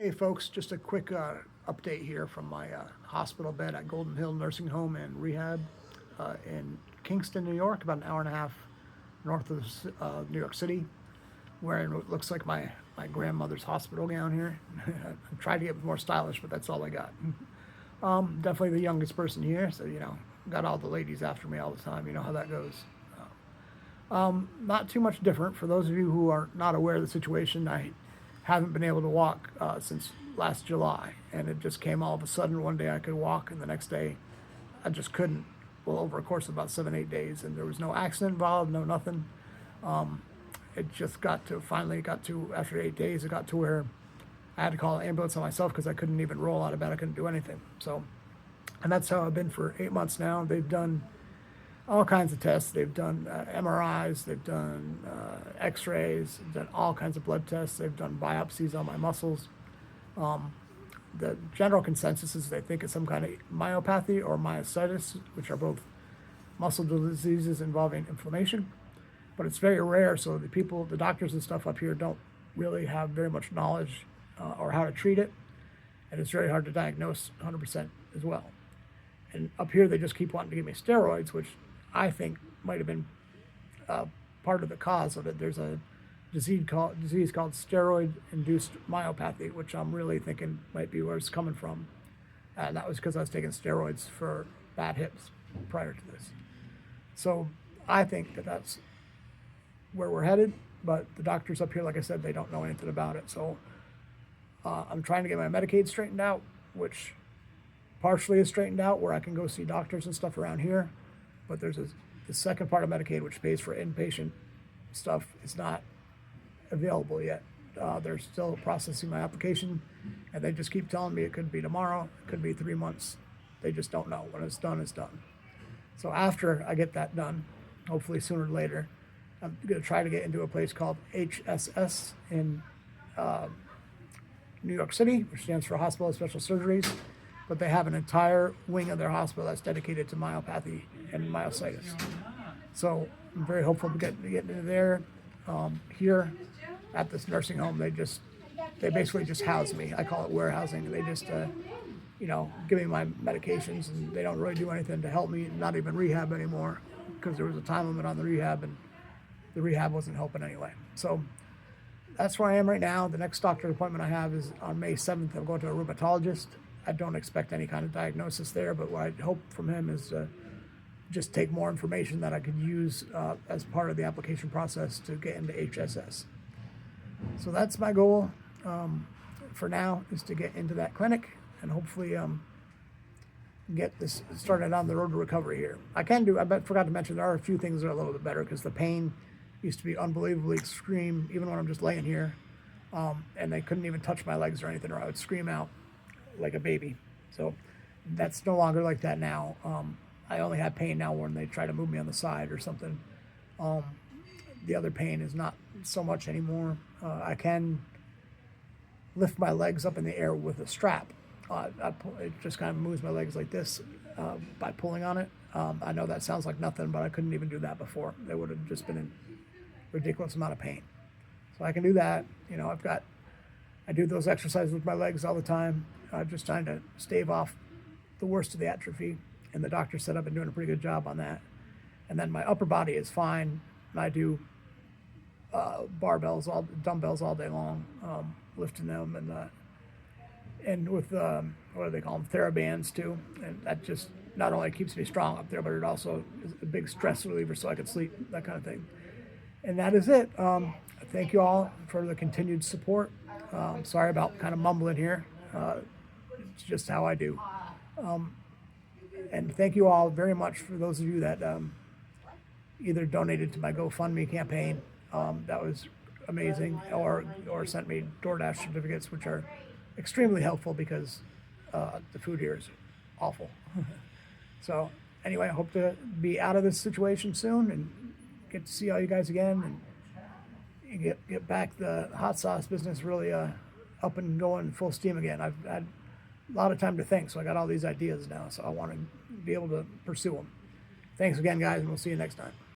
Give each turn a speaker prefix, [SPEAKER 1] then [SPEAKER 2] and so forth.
[SPEAKER 1] Hey folks, just a quick update here from my hospital bed at Golden Hill Nursing Home and Rehab in Kingston, New York, about an hour and a half north of New York City, wearing what looks like my grandmother's hospital gown here. I tried to get more stylish, but that's all I got. Definitely the youngest person here, so got all the ladies after me all the time. You know how that goes. Not too much different. For those of you who are not aware of the situation, I haven't been able to walk since last July, and it just came all of a sudden. One day I could walk, and the next day I just couldn't. Well, over a course of about 7-8 days, and there was no accident involved, no nothing. It just finally got to after 8 days, it got to where I had to call an ambulance on myself because I couldn't even roll out of bed. I couldn't do anything. So, and that's how I've been for 8 months now. They've done all kinds of tests. They've done MRIs, they've done x-rays, they've done all kinds of blood tests. They've done biopsies on my muscles. The general consensus is they think it's some kind of myopathy or myositis, which are both muscle diseases involving inflammation. But it's very rare, so the doctors and stuff up here don't really have very much knowledge or how to treat it. And it's very hard to diagnose 100% as well. And up here, they just keep wanting to give me steroids, which I think might have been part of the cause of it. There's a disease called steroid-induced myopathy, which I'm really thinking might be where it's coming from. And that was because I was taking steroids for bad hips prior to this. So I think that that's where we're headed, but the doctors up here, like I said, they don't know anything about it. So I'm trying to get my Medicaid straightened out, which partially is straightened out where I can go see doctors and stuff around here. But there's the second part of Medicaid, which pays for inpatient stuff, is not available yet. They're still processing my application, and they just keep telling me it could be tomorrow, it could be 3 months. They just don't know. When it's done, it's done. So after I get that done, hopefully sooner or later, I'm going to try to get into a place called HSS in New York City, which stands for Hospital of Special Surgeries. But they have an entire wing of their hospital that's dedicated to myopathy and myositis. So I'm very hopeful to get into there. Here at this nursing home, they basically just house me. I call it warehousing. They just give me my medications, and they don't really do anything to help me. Not even rehab anymore, because there was a time limit on the rehab, and the rehab wasn't helping anyway. So that's where I am right now. The next doctor's appointment I have is on May 7th. I'm going to a rheumatologist. I don't expect any kind of diagnosis there, but what I hope from him is just take more information that I could use as part of the application process to get into HSS. So that's my goal for now, is to get into that clinic and hopefully get this started on the road to recovery here. I forgot to mention, there are a few things that are a little bit better, because the pain used to be unbelievably extreme, even when I'm just laying here, and they couldn't even touch my legs or anything, or I would scream out like a baby. So that's no longer like that now. I only have pain now when they try to move me on the side or something. The other pain is not so much anymore. I can lift my legs up in the air with a strap. It just kind of moves my legs like this by pulling on it. I know that sounds like nothing, but I couldn't even do that before. There would have just been a ridiculous amount of pain. So I can do that. I do those exercises with my legs all the time, just trying to stave off the worst of the atrophy. And the doctor said I've been doing a pretty good job on that. And then my upper body is fine. And I do dumbbells all day long, lifting them, and with what do they call them, TheraBands too. And that just not only keeps me strong up there, but it also is a big stress reliever, so I can sleep, that kind of thing. And that is it. Thank you all for the continued support. Sorry about kind of mumbling here. It's just how I do. And thank you all very much for those of you that either donated to my GoFundMe campaign. That was amazing, or sent me DoorDash certificates, which are extremely helpful because the food here is awful. So anyway, I hope to be out of this situation soon and get to see all you guys again, and get back the hot sauce business really up and going full steam again. I've had a lot of time to think, so I got all these ideas now, so I want to be able to pursue them. Thanks again, guys, and we'll see you next time.